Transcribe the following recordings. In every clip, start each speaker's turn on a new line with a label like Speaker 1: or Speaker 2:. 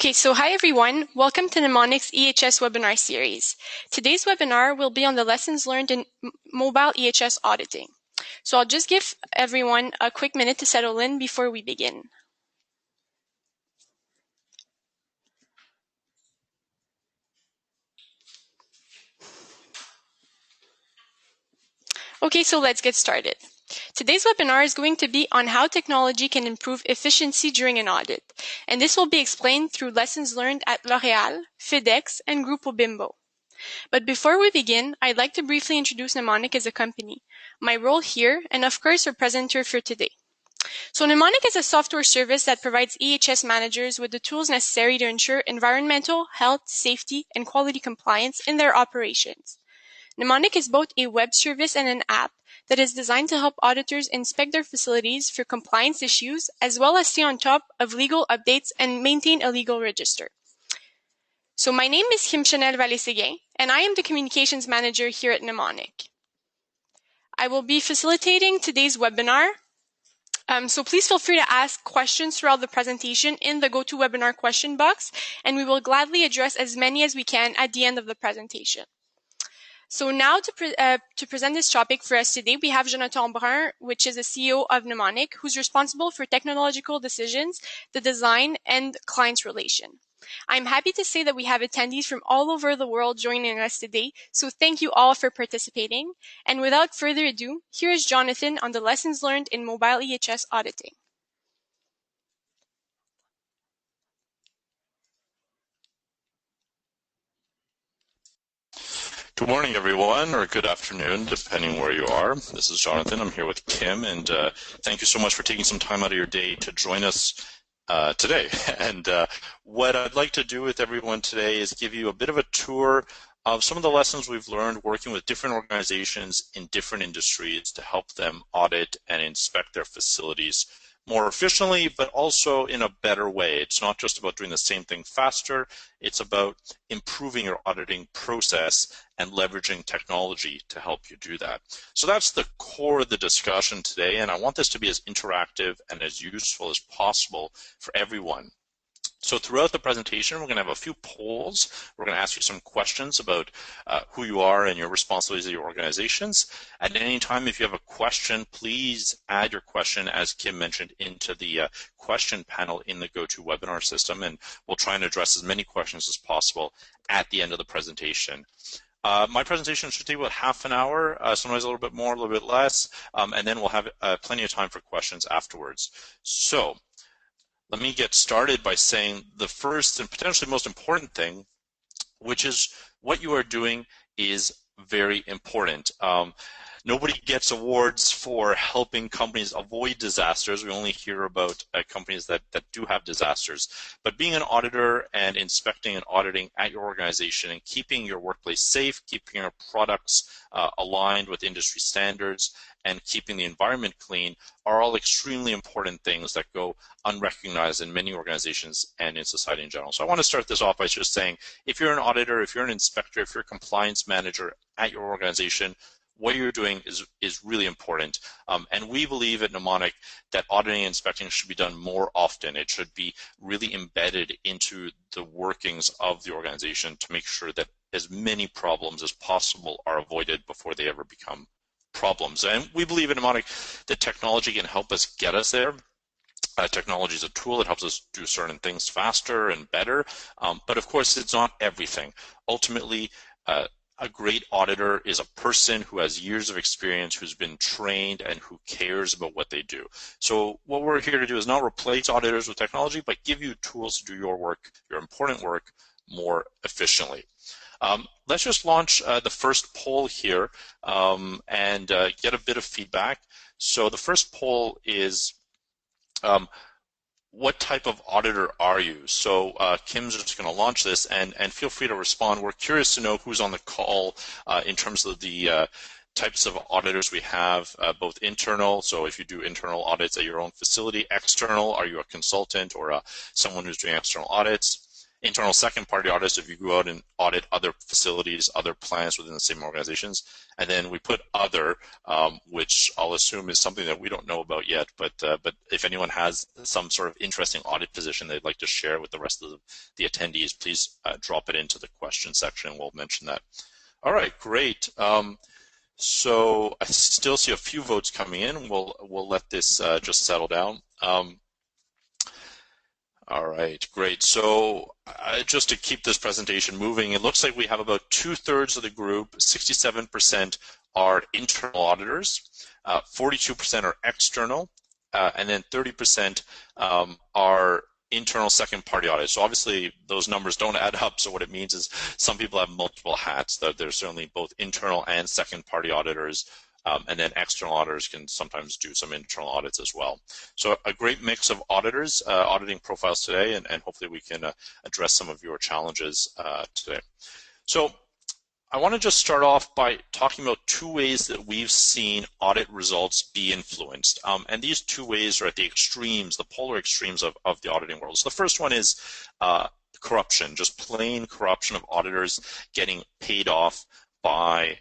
Speaker 1: Okay, so hi everyone. Welcome to Mnemonic's EHS webinar series. Today's webinar will be on the lessons learned in mobile EHS auditing. So I'll just give everyone a quick minute to settle in before we begin. Okay, so let's get started. Today's webinar is going to be on how technology can improve efficiency during an audit, and this will be explained through lessons learned at L'Oréal, FedEx, and Grupo Bimbo. But before we begin, I'd like to briefly introduce Mnemonic as a company, my role here, and of course, our presenter for today. So Mnemonic is a software service that provides EHS managers with the tools necessary to ensure environmental, health, safety, and quality compliance in their operations. Mnemonic is both a web service and an app that is designed to help auditors inspect their facilities for compliance issues, as well as stay on top of legal updates and maintain a legal register. So my name is Kim Chanel Vallée-Séguin, and I am the Communications Manager here at Mnemonic. I will be facilitating today's webinar, so please feel free to ask questions throughout the presentation in the GoToWebinar question box, and we will gladly address as many as we can at the end of the presentation. So now to present this topic for us today, we have Jonathan Brun, which is the CEO of Mnemonic, who's responsible for technological decisions, the design, and client relation. I'm happy to say that we have attendees from all over the world joining us today, so thank you all for participating. And without further ado, here is Jonathan on the lessons learned in mobile EHS auditing.
Speaker 2: Good morning, everyone, or good afternoon, depending where you are. This is Jonathan. I'm here with Kim, and thank you so much for taking some time out of your day to join us today. And what I'd like to do with everyone today is give you a bit of a tour of some of the lessons we've learned working with different organizations in different industries to help them audit and inspect their facilities more efficiently, but also in a better way. It's not just about doing the same thing faster, it's about improving your auditing process and leveraging technology to help you do that. So that's the core of the discussion today, and I want this to be as interactive and as useful as possible for everyone. So throughout the presentation, we're going to have a few polls. We're going to ask you some questions about who you are and your responsibilities of your organizations. At any time, if you have a question, please add your question, as Kim mentioned, into the question panel in the GoToWebinar system, and we'll try and address as many questions as possible at the end of the presentation. My presentation should take about half an hour, sometimes a little bit more, a little bit less, and then we'll have plenty of time for questions afterwards. So let me get started by saying the first and potentially most important thing, which is what you are doing is very important. Nobody gets awards for helping companies avoid disasters. We only hear about companies that do have disasters. But being an auditor and inspecting and auditing at your organization and keeping your workplace safe, keeping your products aligned with industry standards, and keeping the environment clean are all extremely important things that go unrecognized in many organizations and in society in general. So I want to start this off by just saying, if you're an auditor, if you're an inspector, if you're a compliance manager at your organization, what you're doing is really important. And we believe at Mnemonic that auditing and inspecting should be done more often. It should be really embedded into the workings of the organization to make sure that as many problems as possible are avoided before they ever become problems. And we believe at Mnemonic that technology can help us get us there. Technology is a tool that helps us do certain things faster and better, but of course it's not everything. Ultimately, a great auditor is a person who has years of experience, who's been trained, and who cares about what they do. So what we're here to do is not replace auditors with technology, but give you tools to do your work, your important work, more efficiently. Let's just launch the first poll here and get a bit of feedback. So the first poll is, what type of auditor are you? So Kim's just going to launch this, and feel free to respond. We're curious to know who's on the call in terms of the types of auditors we have, both internal, so if you do internal audits at your own facility, external, are you a consultant or someone who's doing external audits? internal second-party audits if you go out and audit other facilities, other plants within the same organizations. And then we put other, which I'll assume is something that we don't know about yet. But if anyone has some sort of interesting audit position they'd like to share with the rest of the attendees, please drop it into the question section. We'll mention that. All right, great. So I still see a few votes coming in. We'll let this just settle down. All right, great. So just to keep this presentation moving, it looks like we have about 2/3 of the group, 67% are internal auditors, 42% are external, and then 30% are internal second-party audits. So obviously those numbers don't add up. So what it means is some people have multiple hats. There's certainly both internal and second-party auditors. And then external auditors can sometimes do some internal audits as well. So a great mix of auditors, auditing profiles today, and hopefully we can address some of your challenges today. So I want to just start off by talking about two ways that we've seen audit results be influenced. And these two ways are at the extremes, the polar extremes of the auditing world. So the first one is corruption, just plain corruption of auditors getting paid off by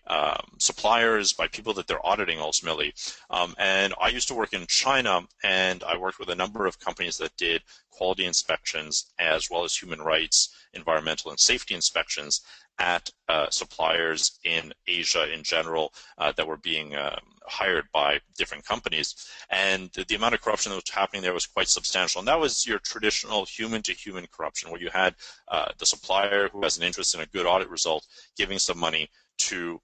Speaker 2: suppliers, by people that they're auditing ultimately. And I used to work in China, and I worked with a number of companies that did quality inspections as well as human rights, environmental and safety inspections at suppliers in Asia in general that were being hired by different companies. And the amount of corruption that was happening there was quite substantial. And that was your traditional human-to-human corruption, where you had the supplier who has an interest in a good audit result giving some money to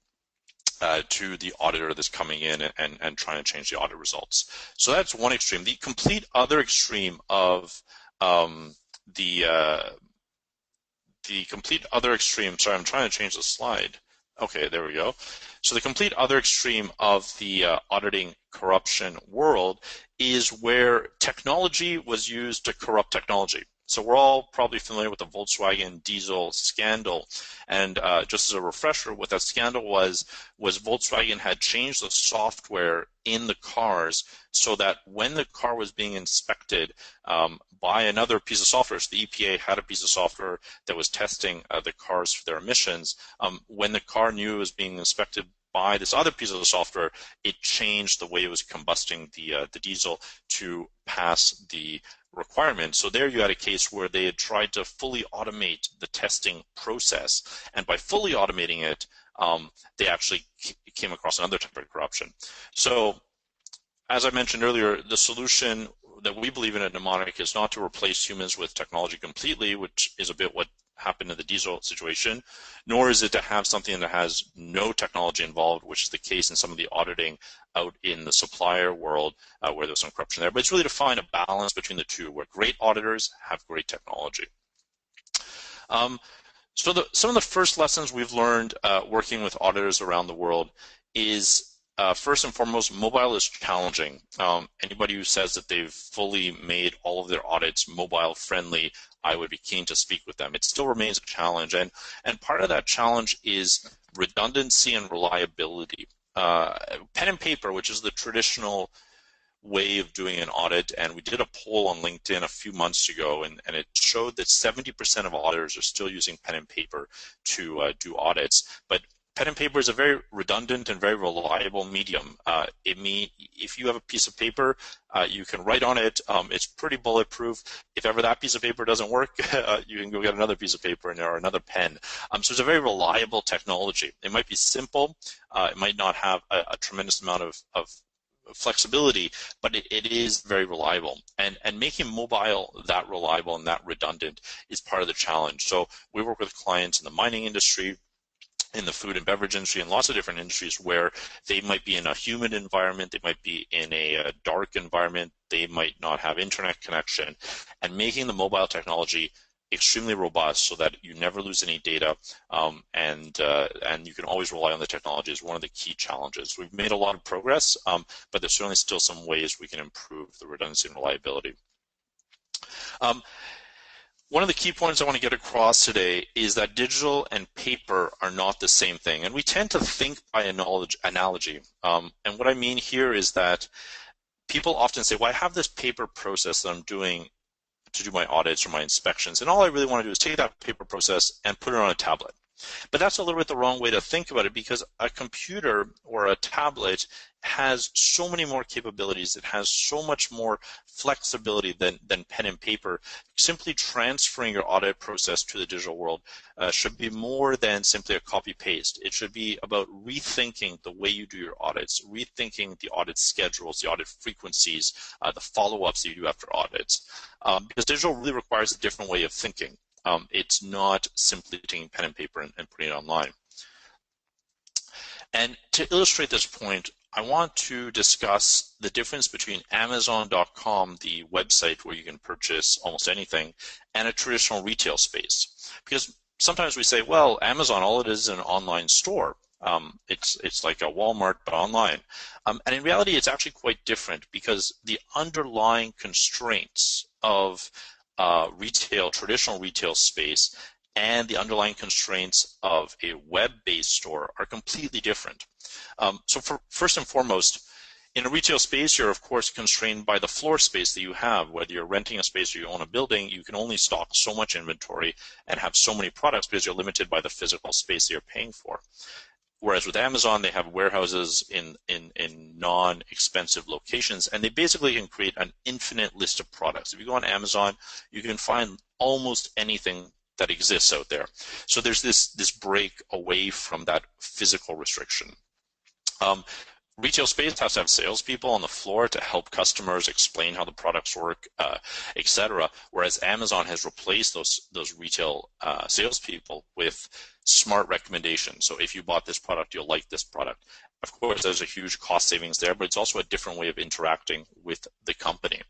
Speaker 2: the auditor that's coming in and trying to change the audit results. So that's one extreme. The complete other extreme of the complete other extreme, sorry, I'm trying to change the slide. Okay, there we go. So the complete other extreme of the auditing corruption world is where technology was used to corrupt technology. So we're all probably familiar with the Volkswagen diesel scandal. And just as a refresher, what that scandal was Volkswagen had changed the software in the cars so that when the car was being inspected by another piece of software, so the EPA had a piece of software that was testing the cars for their emissions, when the car knew it was being inspected by this other piece of the software, it changed the way it was combusting the diesel to pass the requirement. So there you had a case where they had tried to fully automate the testing process, and by fully automating it, they actually came across another type of corruption. So as I mentioned earlier, the solution that we believe in at Mnemonic is not to replace humans with technology completely, which is a bit what happened in the diesel situation, nor is it to have something that has no technology involved, which is the case in some of the auditing out in the supplier world where there's some corruption there. But it's really to find a balance between the two, where great auditors have great technology. So some of the first lessons we've learned working with auditors around the world is first and foremost, mobile is challenging. Anybody who says that they've fully made all of their audits mobile friendly, I would be keen to speak with them. It still remains a challenge, and part of that challenge is redundancy and reliability. Pen and paper, which is the traditional way of doing an audit, and we did a poll on LinkedIn a few months ago, and it showed that 70% of auditors are still using pen and paper to do audits. But pen and paper is a very redundant and very reliable medium. If you have a piece of paper, you can write on it. It's pretty bulletproof. If ever that piece of paper doesn't work, you can go get another piece of paper or another pen. So it's a very reliable technology. It might be simple. It might not have a tremendous amount of flexibility, but it is very reliable. And making mobile that reliable and that redundant is part of the challenge. So we work with clients in the mining industry, in the food and beverage industry, and lots of different industries where they might be in a humid environment, they might be in a dark environment, they might not have internet connection, and making the mobile technology extremely robust so that you never lose any data, and you can always rely on the technology is one of the key challenges. We've made a lot of progress, but there's certainly still some ways we can improve the redundancy and reliability. One of the key points I want to get across today is that digital and paper are not the same thing. And we tend to think by analogy. And what I mean here is that people often say, well, I have this paper process that I'm doing to do my audits or my inspections, and all I really want to do is take that paper process and put it on a tablet. But that's a little bit the wrong way to think about it, because a computer or a tablet has so many more capabilities. It has so much more flexibility than pen and paper. Simply transferring your audit process to the digital world should be more than simply a copy-paste. It should be about rethinking the way you do your audits, rethinking the audit schedules, the audit frequencies, the follow-ups that you do after audits. Because digital really requires a different way of thinking. It's not simply taking pen and paper and putting it online. And to illustrate this point, I want to discuss the difference between Amazon.com, the website where you can purchase almost anything, and a traditional retail space. Because sometimes we say, well, Amazon, all it is an online store. It's like a Walmart, but online. And in reality, it's actually quite different, because the underlying constraints of traditional retail space and the underlying constraints of a web-based store are completely different. First and foremost, in a retail space, you're of course constrained by the floor space that you have. Whether you're renting a space or you own a building, you can only stock so much inventory and have so many products because you're limited by the physical space that you're paying for. Whereas with Amazon, they have warehouses in non-expensive locations, and they basically can create an infinite list of products. If you go on Amazon, you can find almost anything that exists out there. So there's this break away from that physical restriction. Retail space has to have salespeople on the floor to help customers explain how the products work, etc. Whereas Amazon has replaced those retail salespeople with smart recommendations. So if you bought this product, you'll like this product. Of course, there's a huge cost savings there, but it's also a different way of interacting with the company.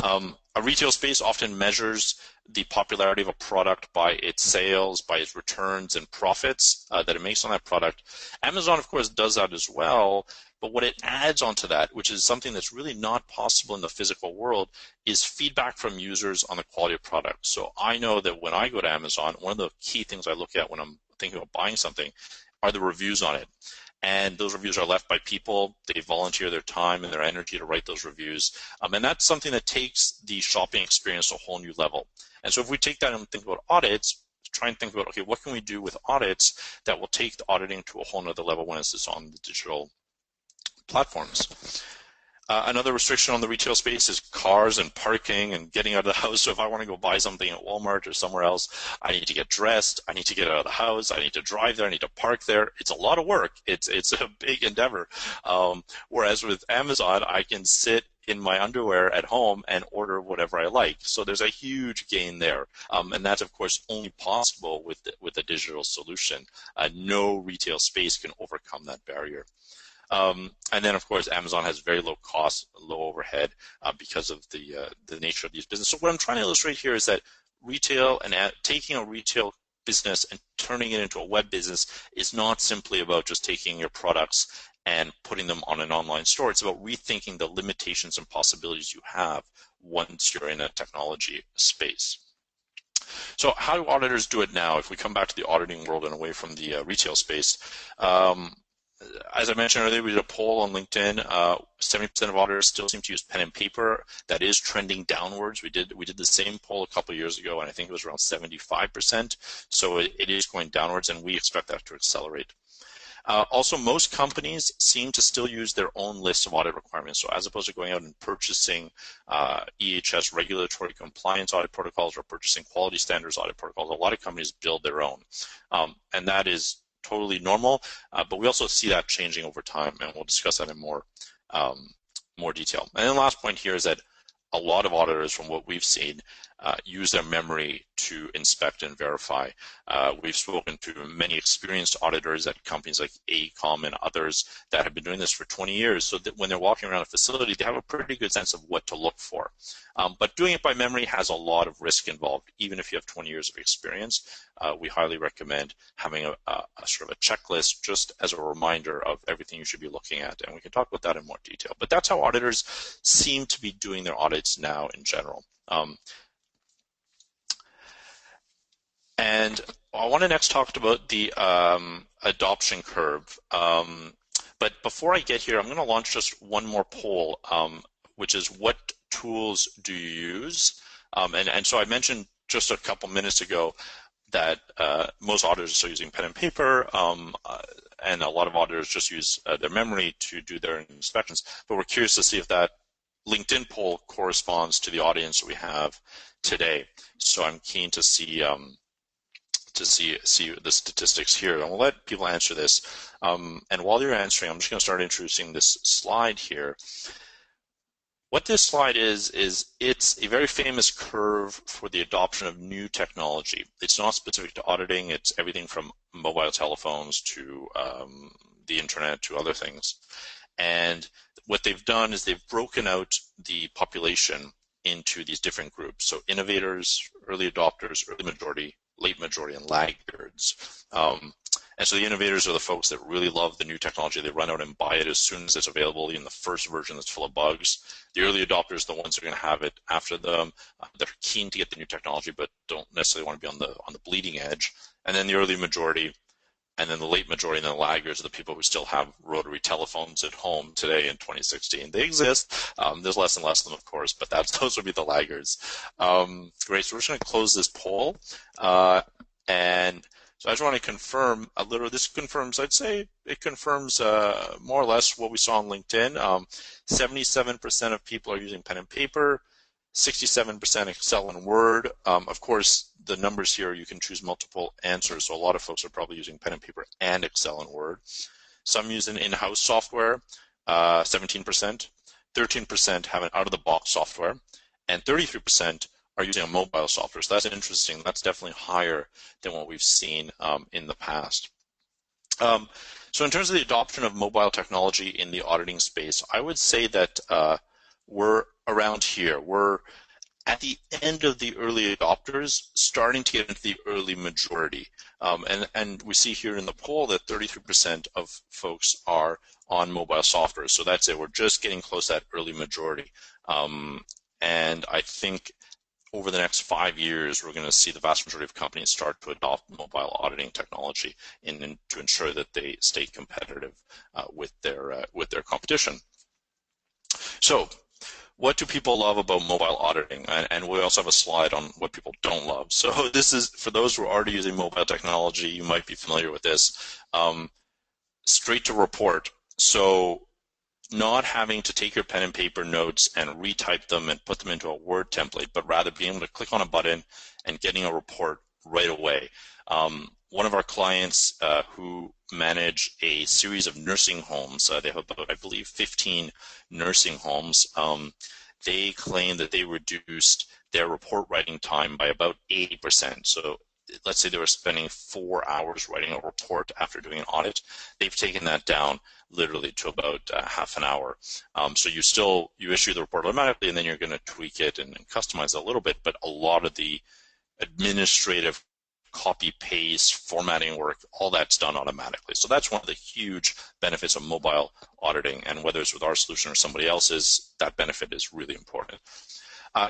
Speaker 2: A retail space often measures the popularity of a product by its sales, by its returns and profits that it makes on that product. Amazon, of course, does that as well, but what it adds onto that, which is something that's really not possible in the physical world, is feedback from users on the quality of product. So I know that when I go to Amazon, one of the key things I look at when I'm thinking about buying something are the reviews on it. And those reviews are left by people. They volunteer their time and their energy to write those reviews. And that's something that takes the shopping experience to a whole new level. And so if we take that and think about audits, try and think about, okay, what can we do with audits that will take the auditing to a whole nother level when it's on the digital platforms. Another restriction on the retail space is cars and parking and getting out of the house. So if I want to go buy something at Walmart or somewhere else, I need to get dressed, I need to get out of the house, I need to drive there, I need to park there. It's a lot of work. It's a big endeavor. Whereas with Amazon, I can sit in my underwear at home and order whatever I like. So there's a huge gain there. And that's, of course, only possible with a digital solution. No retail space can overcome that barrier. And then, of course, Amazon has very low cost, low overhead because of the nature of these businesses. So what I'm trying to illustrate here is that retail and taking a retail business and turning it into a web business is not simply about just taking your products and putting them on an online store. It's about rethinking the limitations and possibilities you have once you're in a technology space. So how do auditors do it now? If we come back to the auditing world and away from the retail space, as I mentioned earlier, we did a poll on LinkedIn. 70% of auditors still seem to use pen and paper. That is trending downwards. We did the same poll a couple of years ago, and I think it was around 75%. So it is going downwards, and we expect that to accelerate. Also, most companies seem to still use their own list of audit requirements. So as opposed to going out and purchasing EHS regulatory compliance audit protocols or purchasing quality standards audit protocols, a lot of companies build their own. And that is totally normal, but we also see that changing over time, and we'll discuss that in more detail. And then the last point here is that a lot of auditors, from what we've seen, use their memory to inspect and verify. We've spoken to many experienced auditors at companies like AECOM and others that have been doing this for 20 years, so that when they're walking around a facility, they have a pretty good sense of what to look for. But doing it by memory has a lot of risk involved. Even if you have 20 years of experience, we highly recommend having a sort of a checklist just as a reminder of everything you should be looking at, and we can talk about that in more detail. But that's how auditors seem to be doing their audits now in general. And I want to next talk about the adoption curve. But before I get here, I'm going to launch just one more poll, which is, what tools do you use? And so I mentioned just a couple minutes ago that most auditors are still using pen and paper, and a lot of auditors just use their memory to do their inspections. But we're curious to see if that LinkedIn poll corresponds to the audience we have today. So I'm keen to see the statistics here, and we'll let people answer this. And while you're answering, I'm just going to start introducing this slide here. What this slide is it's a very famous curve for the adoption of new technology. It's not specific to auditing. It's everything from mobile telephones to the internet to other things. And what they've done is they've broken out the population into these different groups. So innovators, early adopters, early majority, late majority, and laggards. And so the innovators are the folks that really love the new technology. They run out and buy it as soon as it's available, in the first version that's full of bugs. The early adopters are the ones that are going to have it after them. They're keen to get the new technology, but don't necessarily want to be on the bleeding edge. And then the early majority, and then the late majority, and then the laggards are the people who still have rotary telephones at home today in 2016. They exist. There's less and less of them, of course, but those would be the laggards. Great. So we're just going to close this poll. And so I just want to confirm a little. This confirms, I'd say, it confirms more or less what we saw on LinkedIn. 77% of people are using pen and paper, 67% Excel and Word. Of course, the numbers here, you can choose multiple answers, so a lot of folks are probably using pen and paper and Excel and Word. Some use an in-house software, 17%. 13% have an out-of-the-box software, and 33% are using a mobile software. So that's interesting. That's definitely higher than what we've seen in the past. So in terms of the adoption of mobile technology in the auditing space, I would say that we're around here. We're at the end of the early adopters, starting to get into the early majority. And we see here in the poll that 33% of folks are on mobile software. So that's it. We're just getting close to that early majority. And I think over the next 5 years, we're going to see the vast majority of companies start to adopt mobile auditing technology to ensure that they stay competitive with their competition. So, what do people love about mobile auditing? And we also have a slide on what people don't love. So this is, for those who are already using mobile technology, you might be familiar with this. Straight to report. So not having to take your pen and paper notes and retype them and put them into a Word template, but rather being able to click on a button and getting a report right away. One of our clients who manage a series of nursing homes, they have about, I believe, 15 nursing homes, they claim that they reduced their report writing time by about 80%. So let's say they were spending 4 hours writing a report after doing an audit. They've taken that down literally to about half an hour. So you issue the report automatically, and then you're going to tweak it and customize it a little bit, but a lot of the administrative copy paste formatting work, all that's done automatically. So that's one of the huge benefits of mobile auditing, and whether it's with our solution or somebody else's, that benefit is really important.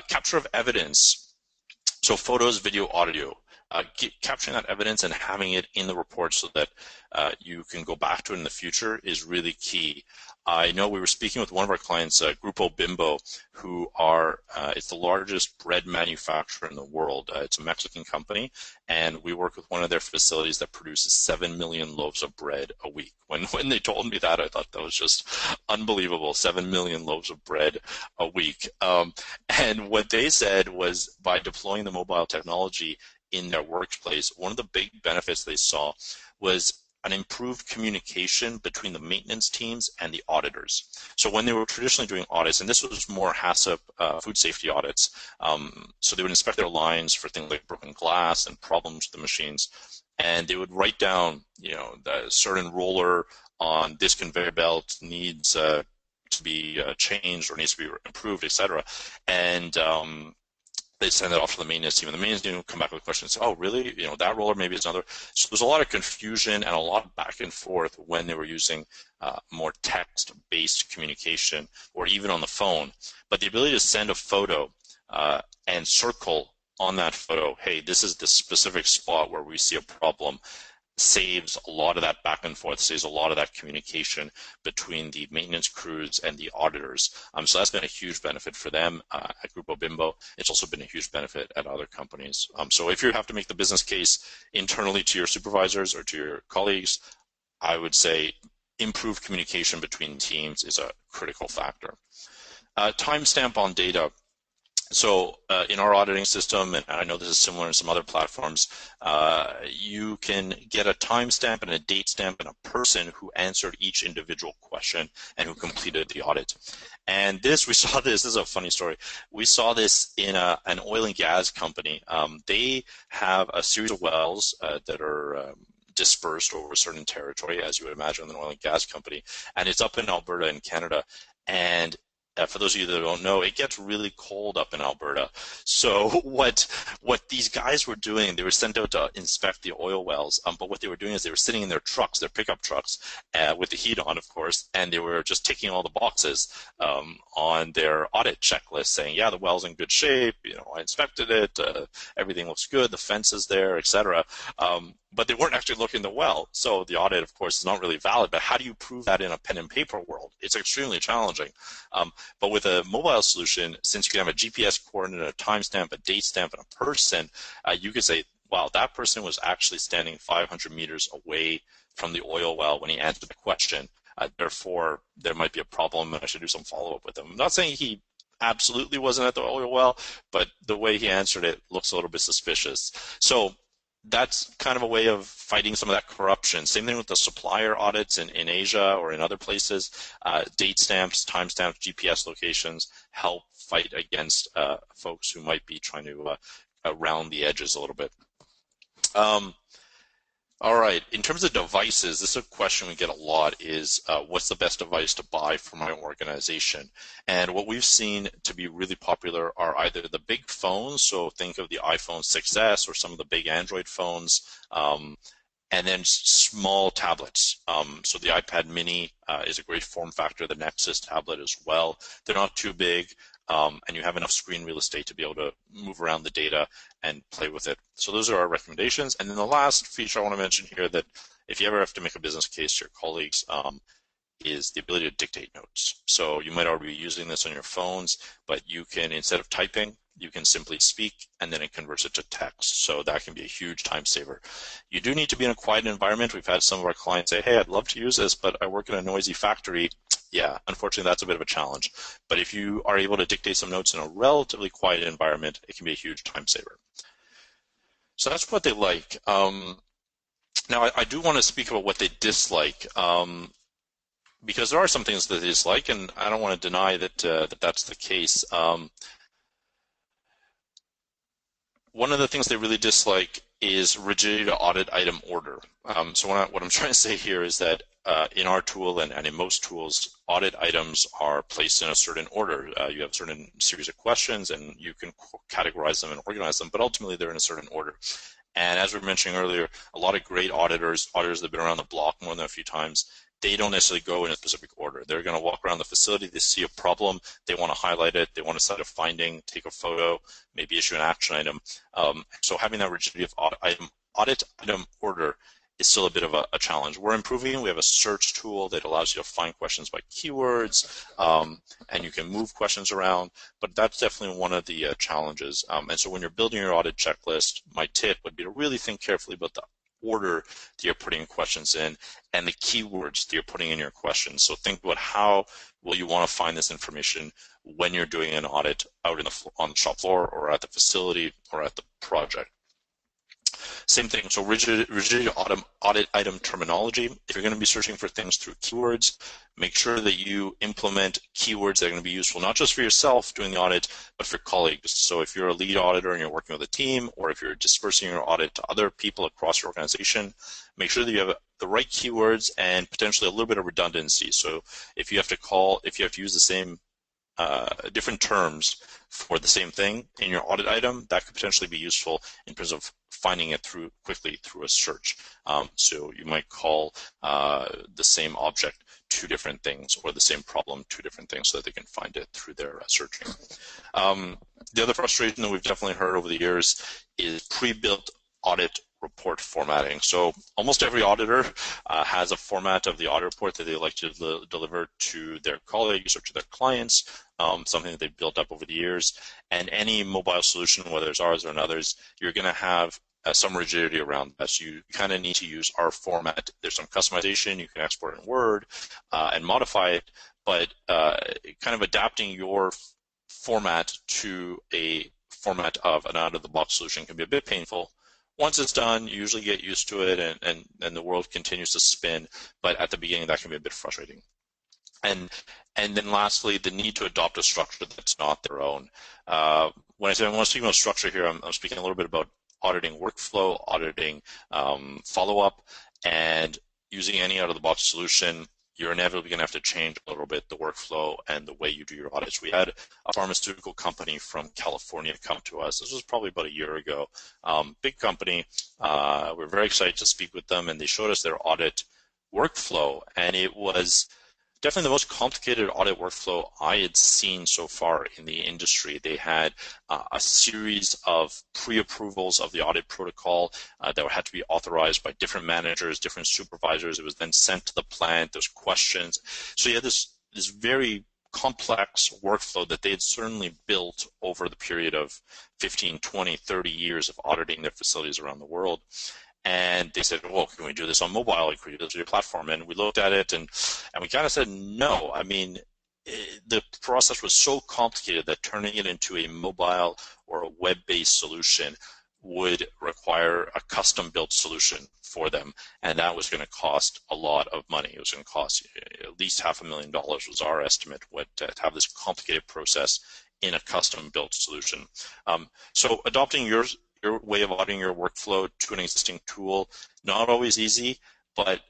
Speaker 2: Capture of evidence, so photos, video, audio. Capturing that evidence and having it in the report so that you can go back to it in the future is really key. I know we were speaking with one of our clients, Grupo Bimbo, who it's the largest bread manufacturer in the world. It's a Mexican company, and we work with one of their facilities that produces 7 million loaves of bread a week. When they told me that, I thought that was just unbelievable, 7 million loaves of bread a week. And what they said was, by deploying the mobile technology in their workplace, one of the big benefits they saw was an improved communication between the maintenance teams and the auditors. So when they were traditionally doing audits, and this was more HACCP food safety audits, so they would inspect their lines for things like broken glass and problems with the machines, and they would write down, the certain roller on this conveyor belt needs to be changed or needs to be improved, etc. And they send it off to the maintenance team, and the maintenance team will come back with questions. Oh, really? That roller, maybe it's another. So there's a lot of confusion and a lot of back and forth when they were using more text-based communication or even on the phone. But the ability to send a photo and circle on that photo, hey, this is the specific spot where we see a problem, saves a lot of that back and forth, saves a lot of that communication between the maintenance crews and the auditors. So that's been a huge benefit for them at Grupo Bimbo. It's also been a huge benefit at other companies. So if you have to make the business case internally to your supervisors or to your colleagues, I would say improved communication between teams is a critical factor. Timestamp on data. So in our auditing system, and I know this is similar in some other platforms, you can get a timestamp and a date stamp and a person who answered each individual question and who completed the audit. And we saw this is a funny story. We saw this in an oil and gas company. They have a series of wells that are dispersed over a certain territory, as you would imagine, an oil and gas company. And it's up in Alberta in Canada. And for those of you that don't know, it gets really cold up in Alberta. So what these guys were doing, they were sent out to inspect the oil wells, but what they were doing is they were sitting in their trucks, their pickup trucks, with the heat on, of course, and they were just ticking all the boxes on their audit checklist, saying, yeah, the well's in good shape, I inspected it, everything looks good, the fence is there, etc. But they weren't actually looking the well. So the audit, of course, is not really valid. But how do you prove that in a pen and paper world? It's extremely challenging. But with a mobile solution, since you can have a GPS coordinate, a timestamp, a date stamp, and a person, you could say, wow, that person was actually standing 500 meters away from the oil well when he answered the question. Therefore, there might be a problem, and I should do some follow-up with him. I'm not saying he absolutely wasn't at the oil well, but the way he answered it looks a little bit suspicious. So that's kind of a way of fighting some of that corruption. Same thing with the supplier audits in Asia or in other places. Date stamps, timestamps, GPS locations help fight against folks who might be trying to round the edges a little bit. All right, in terms of devices, this is a question we get a lot is what's the best device to buy for my organization? And what we've seen to be really popular are either the big phones, so think of the iPhone 6S or some of the big Android phones, and then small tablets. So the iPad mini is a great form factor, the Nexus tablet as well. They're not too big. And you have enough screen real estate to be able to move around the data and play with it. So those are our recommendations. And then the last feature I want to mention here that if you ever have to make a business case to your colleagues is the ability to dictate notes. So you might already be using this on your phones, but you can, instead of typing, you can simply speak and then it converts it to text. So that can be a huge time saver. You do need to be in a quiet environment. We've had some of our clients say, hey, I'd love to use this, but I work in a noisy factory. Yeah, unfortunately, that's a bit of a challenge. But if you are able to dictate some notes in a relatively quiet environment, it can be a huge time saver. So that's what they like. Now, I do want to speak about what they dislike, because there are some things that they dislike, and I don't want to deny that that's the case. One of the things they really dislike is rigidity to audit item order. So what I'm trying to say here is that in our tool and in most tools, audit items are placed in a certain order. You have a certain series of questions and you can categorize them and organize them, but ultimately they're in a certain order. And as we were mentioning earlier, a lot of great auditors that have been around the block more than a few times, they don't necessarily go in a specific order. They're going to walk around the facility, they see a problem, they want to highlight it, they want to set a finding, take a photo, maybe issue an action item. So having that rigidity of audit item order is still a bit of a challenge. We're improving. We have a search tool that allows you to find questions by keywords, and you can move questions around, but that's definitely one of the challenges. And so when you're building your audit checklist, my tip would be to really think carefully about the order that you're putting questions in and the keywords that you're putting in your questions. So think about how will you want to find this information when you're doing an audit out on the shop floor or at the facility or at the project. Same thing, so rigidity audit item terminology. If you're going to be searching for things through keywords, make sure that you implement keywords that are going to be useful, not just for yourself doing the audit, but for colleagues. So if you're a lead auditor and you're working with a team, or if you're dispersing your audit to other people across your organization, make sure that you have the right keywords and potentially a little bit of redundancy. So if you have to use the same different terms for the same thing in your audit item, that could potentially be useful in terms of finding it quickly through a search. So you might call the same object two different things, or the same problem two different things, so that they can find it through their searching. The other frustration that we've definitely heard over the years is pre-built audit report formatting. So almost every auditor has a format of the audit report that they like to deliver to their colleagues or to their clients, something that they've built up over the years. And any mobile solution, whether it's ours or another's, you're going to have some rigidity around that. So you kind of need to use our format. There's some customization. You can export it in Word and modify it, but kind of adapting your format to a format of an out-of-the-box solution can be a bit painful. Once it's done, you usually get used to it, and the world continues to spin. But at the beginning, that can be a bit frustrating. And then lastly, the need to adopt a structure that's not their own. When I say I want to speak about structure here, I'm speaking a little bit about auditing workflow, auditing follow-up, and using any out-of-the-box solution. You're inevitably going to have to change a little bit the workflow and the way you do your audits. We had a pharmaceutical company from California come to us. This was probably about a year ago. Big company. We're very excited to speak with them, and they showed us their audit workflow, and it was definitely the most complicated audit workflow I had seen so far in the industry. They had a series of pre-approvals of the audit protocol that had to be authorized by different managers, different supervisors. It was then sent to the plant. There's questions. So you had this very complex workflow that they had certainly built over the period of 15, 20, 30 years of auditing their facilities around the world. And they said, well, can we do this on mobile? Can we do this on your platform? And we looked at it and we kind of said, no. I mean, the process was so complicated that turning it into a mobile or a web-based solution would require a custom-built solution for them. And that was going to cost a lot of money. It was going to cost at least $500,000 was our estimate to have this complicated process in a custom-built solution. So adopting your way of auditing your workflow to an existing tool, not always easy, but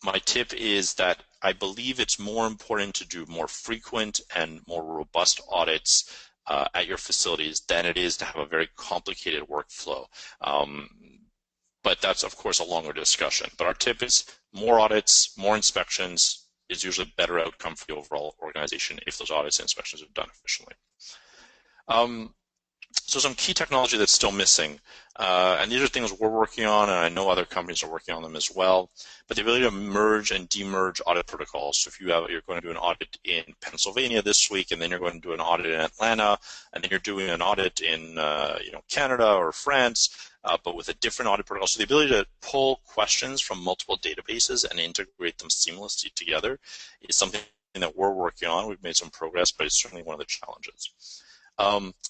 Speaker 2: my tip is that I believe it's more important to do more frequent and more robust audits at your facilities than it is to have a very complicated workflow. But that's, of course, a longer discussion. But our tip is more audits, more inspections is usually a better outcome for the overall organization if those audits and inspections are done efficiently. So some key technology that's still missing, and these are things we're working on, and I know other companies are working on them as well, but the ability to merge and demerge audit protocols. So if you're going to do an audit in Pennsylvania this week, and then you're going to do an audit in Atlanta, and then you're doing an audit in Canada or France, but with a different audit protocol. So the ability to pull questions from multiple databases and integrate them seamlessly together is something that we're working on. We've made some progress, but it's certainly one of the challenges.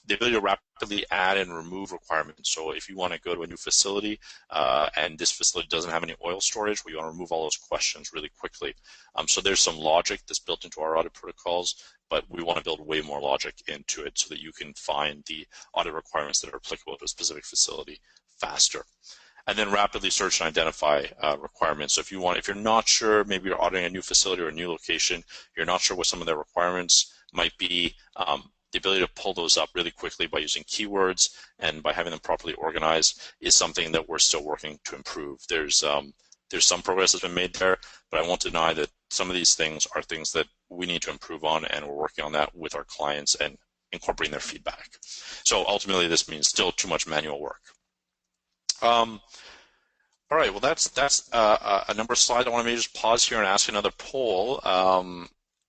Speaker 2: The ability to rapidly add and remove requirements. So if you want to go to a new facility and this facility doesn't have any oil storage, we want to remove all those questions really quickly. So there's some logic that's built into our audit protocols, but we want to build way more logic into it so that you can find the audit requirements that are applicable to a specific facility faster. And then rapidly search and identify requirements. So if you're not sure, maybe you're auditing a new facility or a new location, you're not sure what some of their requirements might be, the ability to pull those up really quickly by using keywords and by having them properly organized is something that we're still working to improve. There's some progress that's been made there, but I won't deny that some of these things are things that we need to improve on, and we're working on that with our clients and incorporating their feedback. So ultimately, this means still too much manual work. All right, well, that's a number of slides. I want to maybe just pause here and ask another poll.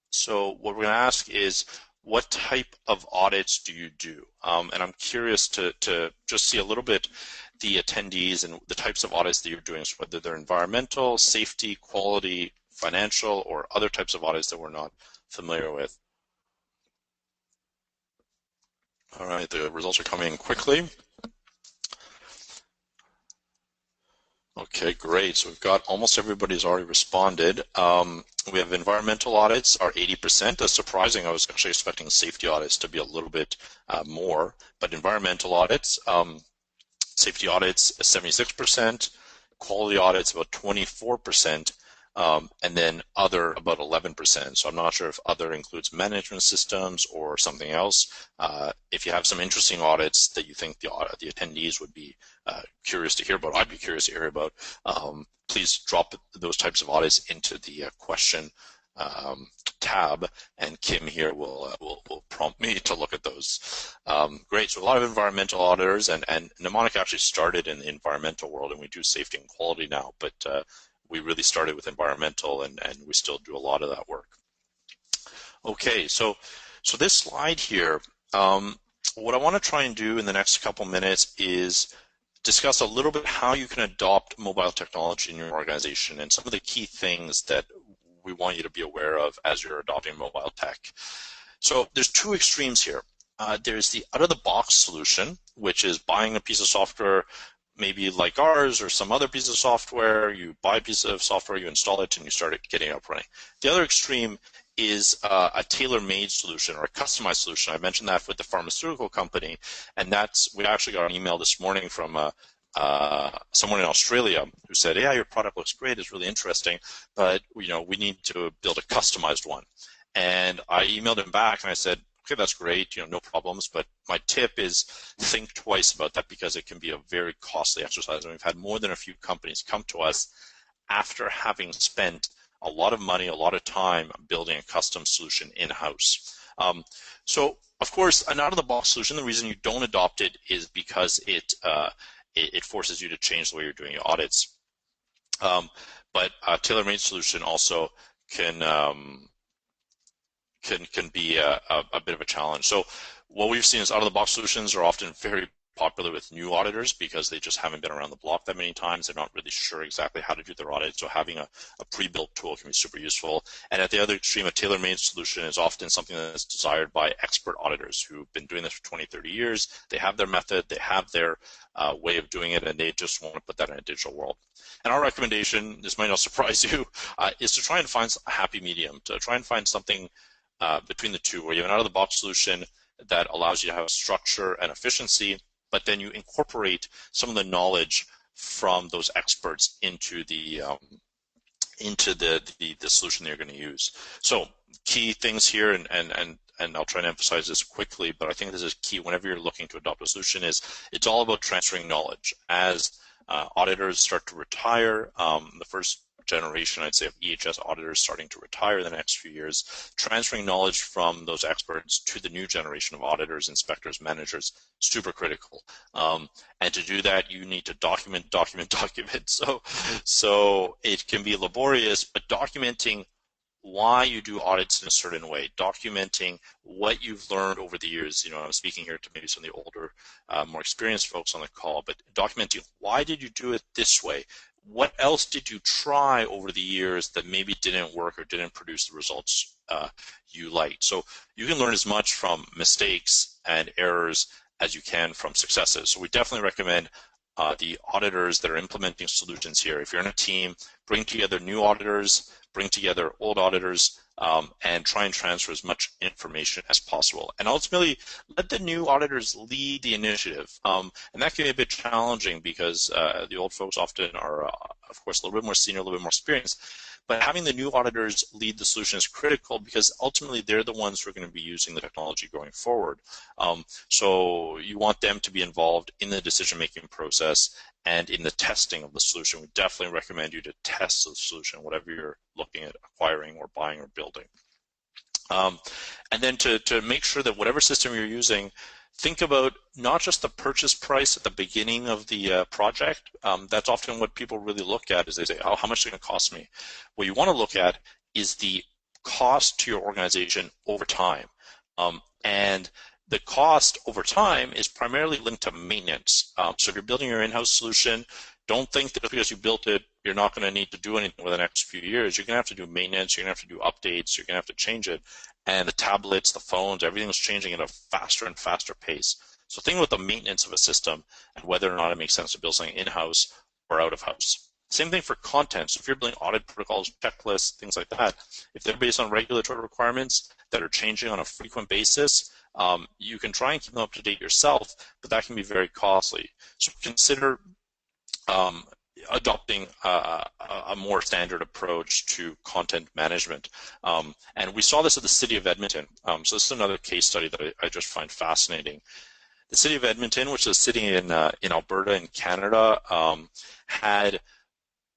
Speaker 2: So what we're going to ask is, what type of audits do you do? And I'm curious to just see a little bit the attendees and the types of audits that you're doing, so whether they're environmental, safety, quality, financial, or other types of audits that we're not familiar with. All right, the results are coming in quickly. Okay, great. So we've got almost everybody's already responded. We have environmental audits are 80%. That's surprising. I was actually expecting safety audits to be a little bit more, but environmental audits, safety audits 76%, quality audits about 24%, and then other about 11%. So I'm not sure if other includes management systems or something else. If you have some interesting audits that you think the attendees would be curious to hear about, I'd be curious to hear about, please drop those types of audits into the question tab, and Kim here will prompt me to look at those. Great. So a lot of environmental auditors, and Mnemonic actually started in the environmental world, and we do safety and quality now, but we really started with environmental, and we still do a lot of that work. Okay, so this slide here, what I want to try and do in the next couple minutes is discuss a little bit how you can adopt mobile technology in your organization and some of the key things that we want you to be aware of as you're adopting mobile tech. So there's two extremes here. There's the out-of-the-box solution, which is buying a piece of software, maybe like ours or some other piece of software. You buy a piece of software, you install it, and you start getting it up running. The other extreme is a tailor-made solution or a customized solution. I mentioned that with the pharmaceutical company, and we actually got an email this morning from someone in Australia who said, "Yeah, your product looks great, it's really interesting, but we need to build a customized one." And I emailed him back and I said, "Okay, that's great, no problems, but my tip is think twice about that because it can be a very costly exercise." And we've had more than a few companies come to us after having spent a lot of money, a lot of time building a custom solution in-house. So, of course, an out-of-the-box solution, the reason you don't adopt it is because it forces you to change the way you're doing your audits. But a tailor-made solution also can be a bit of a challenge. So what we've seen is out-of-the-box solutions are often very popular with new auditors because they just haven't been around the block that many times. They're not really sure exactly how to do their audit, so having a pre-built tool can be super useful. And at the other extreme, a tailor-made solution is often something that's desired by expert auditors who've been doing this for 20, 30 years. They have their method, they have their way of doing it, and they just want to put that in a digital world. And our recommendation, this might not surprise you, is to try and find a happy medium, to try and find something between the two, where you have an out-of-the-box solution that allows you to have structure and efficiency, but then you incorporate some of the knowledge from those experts into the solution that you're going to use. So key things here, and I'll try and emphasize this quickly, but I think this is key whenever you're looking to adopt a solution, is it's all about transferring knowledge. As auditors start to retire, the first generation, I'd say, of EHS auditors starting to retire in the next few years, transferring knowledge from those experts to the new generation of auditors, inspectors, managers, super critical. And to do that, you need to document. So it can be laborious, but documenting why you do audits in a certain way, documenting what you've learned over the years. I'm speaking here to maybe some of the older, more experienced folks on the call, but documenting why did you do it this way? What else did you try over the years that maybe didn't work or didn't produce the results you liked? So you can learn as much from mistakes and errors as you can from successes. So we definitely recommend the auditors that are implementing solutions here. If you're in a team, bring together new auditors, bring together old auditors, and try and transfer as much information as possible. And ultimately, let the new auditors lead the initiative. And that can be a bit challenging because the old folks often are, of course, a little bit more senior, a little bit more experienced. But having the new auditors lead the solution is critical because ultimately they're the ones who are going to be using the technology going forward. So you want them to be involved in the decision-making process and in the testing of the solution. We definitely recommend you to test the solution, whatever you're looking at acquiring or buying or building. And then to make sure that whatever system you're using, think about not just the purchase price at the beginning of the project. That's often what people really look at, is they say, oh, how much is it going to cost me? What you want to look at is the cost to your organization over time. And the cost over time is primarily linked to maintenance. So if you're building your in-house solution, don't think that because you built it, you're not going to need to do anything over the next few years. You're going to have to do maintenance, you're going to have to do updates, you're going to have to change it. And the tablets, the phones, everything's changing at a faster and faster pace. So think about the maintenance of a system and whether or not it makes sense to build something in-house or out-of-house. Same thing for content. So if you're building audit protocols, checklists, things like that, if they're based on regulatory requirements that are changing on a frequent basis, you can try and keep them up to date yourself, but that can be very costly. So consider adopting a more standard approach to content management. And we saw this at the City of Edmonton. So this is another case study that I just find fascinating. The City of Edmonton, which is a city in Alberta in Canada, had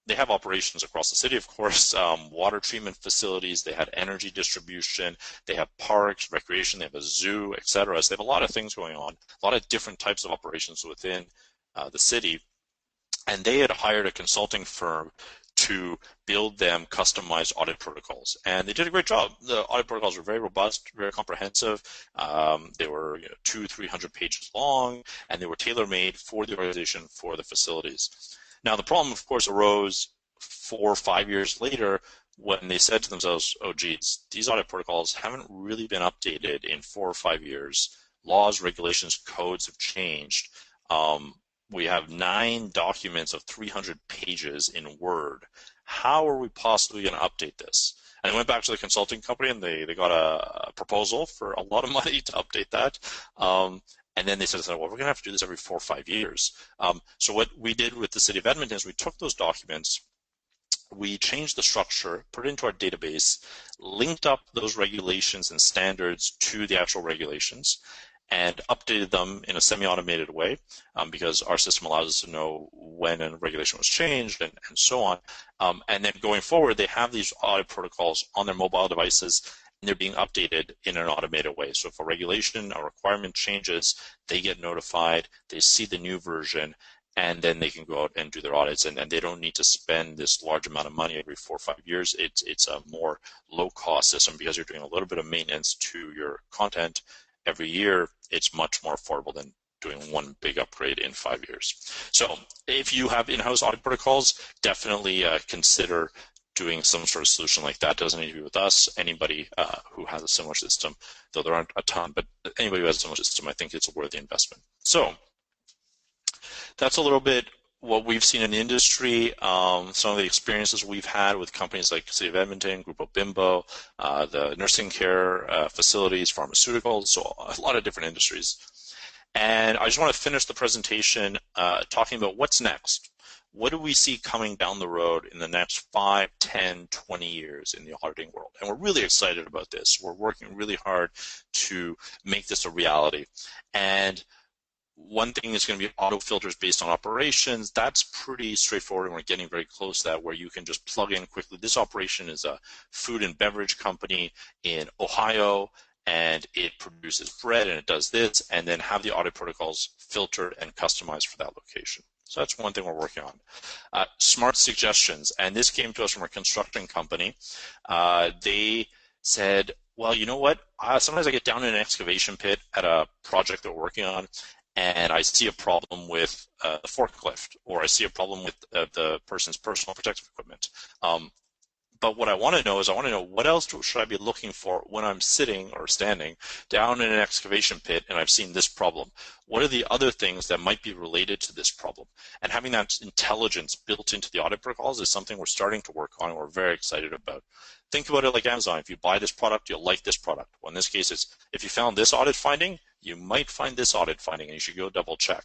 Speaker 2: they have operations across the city, of course, water treatment facilities, they had energy distribution, they have parks, recreation, they have a zoo, etc. So they have a lot of things going on, a lot of different types of operations within the city. And they had hired a consulting firm to build them customized audit protocols. And they did a great job. The audit protocols were very robust, very comprehensive. They were 200-300 pages long, and they were tailor-made for the organization, for the facilities. Now, the problem, of course, arose 4 or 5 years later when they said to themselves, oh, geez, these audit protocols haven't really been updated in 4 or 5 years. Laws, regulations, codes have changed. We have 9 documents of 300 pages in Word. How are we possibly going to update this? And I went back to the consulting company, and they got a proposal for a lot of money to update that. And then they said, well, we're going to have to do this every 4 or 5 years. So what we did with the city of Edmonton is we took those documents, we changed the structure, put it into our database, linked up those regulations and standards to the actual regulations, and updated them in a semi-automated way, because our system allows us to know when a regulation was changed and so on. And then going forward, they have these audit protocols on their mobile devices, and they're being updated in an automated way. So if a regulation, a requirement changes, they get notified, they see the new version, and then they can go out and do their audits, and they don't need to spend this large amount of money every 4 or 5 years. It's a more low-cost system because you're doing a little bit of maintenance to your content every year. It's much more affordable than doing one big upgrade in 5 years. So if you have in-house audit protocols, definitely consider doing some sort of solution like that. It doesn't need to be with us. Anybody who has a similar system, though there aren't a ton, but anybody who has a similar system, I think it's a worthy investment. So that's a little bit what we've seen in the industry, some of the experiences we've had with companies like City of Edmonton, Grupo Bimbo, the nursing care facilities, pharmaceuticals, so a lot of different industries. And I just want to finish the presentation talking about what's next. What do we see coming down the road in the next 5, 10, 20 years in the auditing world? And we're really excited about this. We're working really hard to make this a reality. And one thing is going to be auto filters based on operations. That's pretty straightforward, and we're getting very close to that, where you can just plug in quickly. This operation is a food and beverage company in Ohio, and it produces bread, and it does this, and then have the audit protocols filtered and customized for that location. So that's one thing we're working on. Smart suggestions, and this came to us from a construction company. They said, well, you know what? Sometimes I get down in an excavation pit at a project that we're working on, and I see a problem with the forklift, or I see a problem with the person's personal protective equipment. But what I want to know is, I want to know what else should I be looking for when I'm sitting or standing down in an excavation pit and I've seen this problem? What are the other things that might be related to this problem? And having that intelligence built into the audit protocols is something we're starting to work on and we're very excited about. Think about it like Amazon. If you buy this product, you'll like this product. Well, in this case, it's if you found this audit finding, you might find this audit finding, and you should go double check.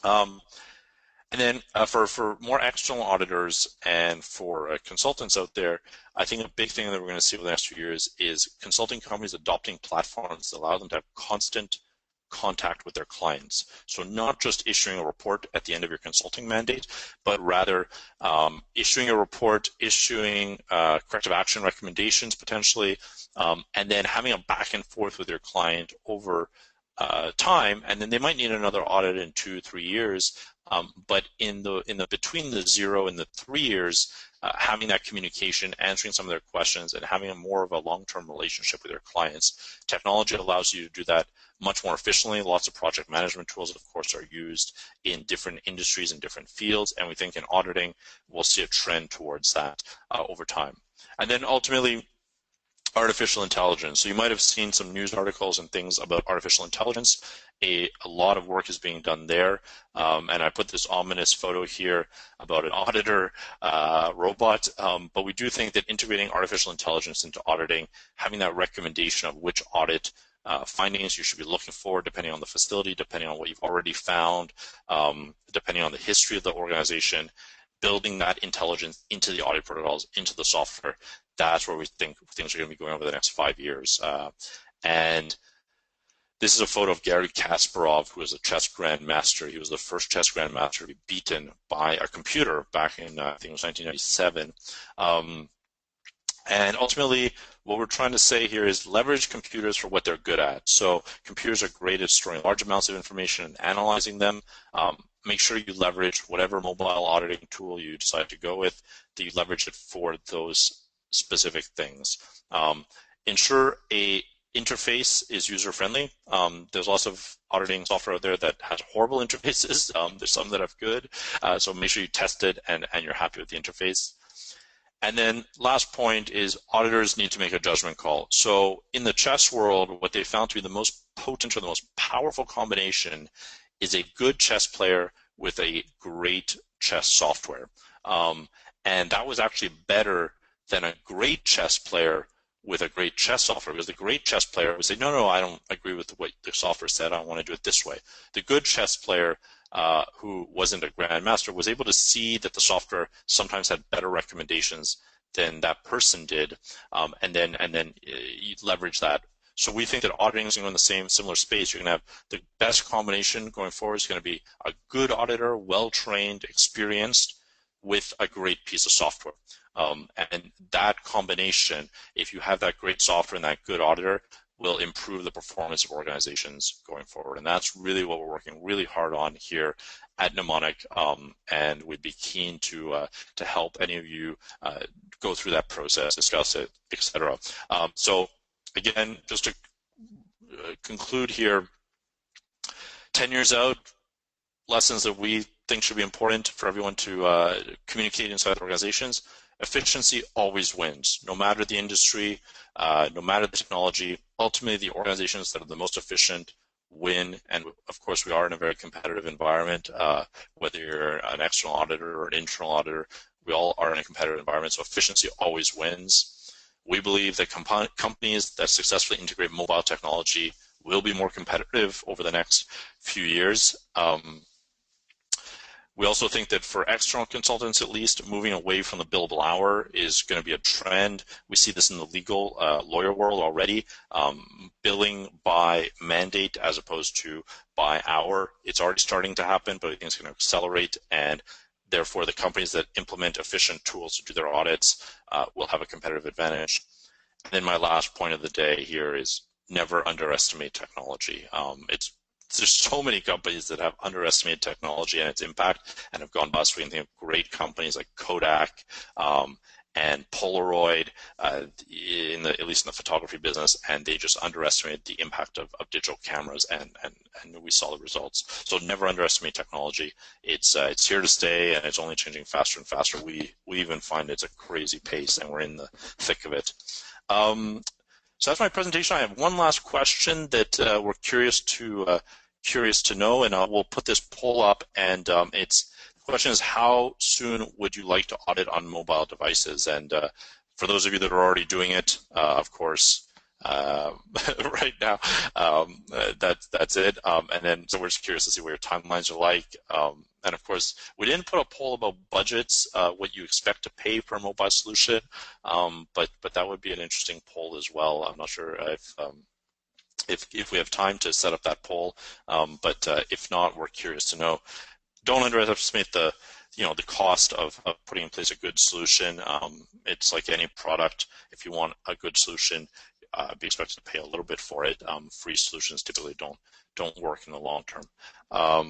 Speaker 2: And then for more external auditors and for consultants out there, I think a big thing that we're going to see over the next few years is consulting companies adopting platforms that allow them to have constant contact with their clients. So not just issuing a report at the end of your consulting mandate, but rather issuing a report, issuing corrective action recommendations potentially, and then having a back and forth with your client over time, and then they might need another audit in 2 or 3 years. But in the between the 0 and the 3 years, having that communication, answering some of their questions, and having a more of a long-term relationship with their clients. Technology allows you to do that much more efficiently. Lots of project management tools, of course, are used in different industries and different fields, and we think in auditing we'll see a trend towards that over time. And then ultimately, artificial intelligence. So you might have seen some news articles and things about artificial intelligence. A lot of work is being done there. And I put this ominous photo here about an auditor robot. But we do think that integrating artificial intelligence into auditing, having that recommendation of which audit findings you should be looking for, depending on the facility, depending on what you've already found, depending on the history of the organization, building that intelligence into the audit protocols, into the software, that's where we think things are going to be going over the next 5 years. And This is a photo of Garry Kasparov, who was a chess grandmaster. He was the first chess grandmaster to be beaten by a computer back in, I think it was 1997. And ultimately, what we're trying to say here is leverage computers for what they're good at. So computers are great at storing large amounts of information and analyzing them. Make sure you leverage whatever mobile auditing tool you decide to go with, that you leverage it for those specific things. Ensure a interface is user-friendly. There's lots of auditing software out there that has horrible interfaces. There's some that have good. So make sure you test it and you're happy with the interface. And then last point is auditors need to make a judgment call. So in the chess world, what they found to be the most potent or the most powerful combination is a good chess player with a great chess software. And that was actually better than a great chess player with a great chess software, because the great chess player would say, no, I don't agree with what the software said. I want to do it this way. The good chess player who wasn't a grandmaster was able to see that the software sometimes had better recommendations than that person did, and then you leverage that. So we think that auditing is going to go in the similar space. You're going to have the best combination going forward is going to be a good auditor, well-trained, experienced, with a great piece of software. And that combination, if you have that great software and that good auditor, will improve the performance of organizations going forward. And that's really what we're working really hard on here at Mnemonic, and we'd be keen to help any of you go through that process, discuss it, etc. So again, just to conclude here, 10 years out, lessons that we think should be important for everyone to communicate inside organizations. Efficiency always wins, no matter the industry, no matter the technology. Ultimately, the organizations that are the most efficient win. And of course, we are in a very competitive environment. Whether you're an external auditor or an internal auditor, we all are in a competitive environment. So efficiency always wins. We believe that companies that successfully integrate mobile technology will be more competitive over the next few years. We also think that for external consultants, at least, moving away from the billable hour is going to be a trend. We see this in the legal lawyer world already. Billing by mandate as opposed to by hour. It's already starting to happen, but I think it's going to accelerate, and therefore the companies that implement efficient tools to do their audits will have a competitive advantage. And then my last point of the day here is never underestimate technology. There's so many companies that have underestimated technology and its impact and have gone bust. We can think of great companies like Kodak and Polaroid, at least in the photography business, and they just underestimated the impact of digital cameras, and we saw the results. So never underestimate technology. It's here to stay, and it's only changing faster and faster. We even find it's a crazy pace, and we're in the thick of it. So that's my presentation. I have one last question that we're curious to know, and we'll put this poll up. And the question is, how soon would you like to audit on mobile devices? And for those of you that are already doing it, of course, right now, that's it. And then so we're just curious to see what your timelines are like. And of course, we didn't put a poll about budgets, what you expect to pay for a mobile solution, but that would be an interesting poll as well. I'm not sure if we have time to set up that poll, but if not, we're curious to know. Don't underestimate the cost of putting in place a good solution. It's like any product. If you want a good solution, be expected to pay a little bit for it. Free solutions typically don't work in the long term,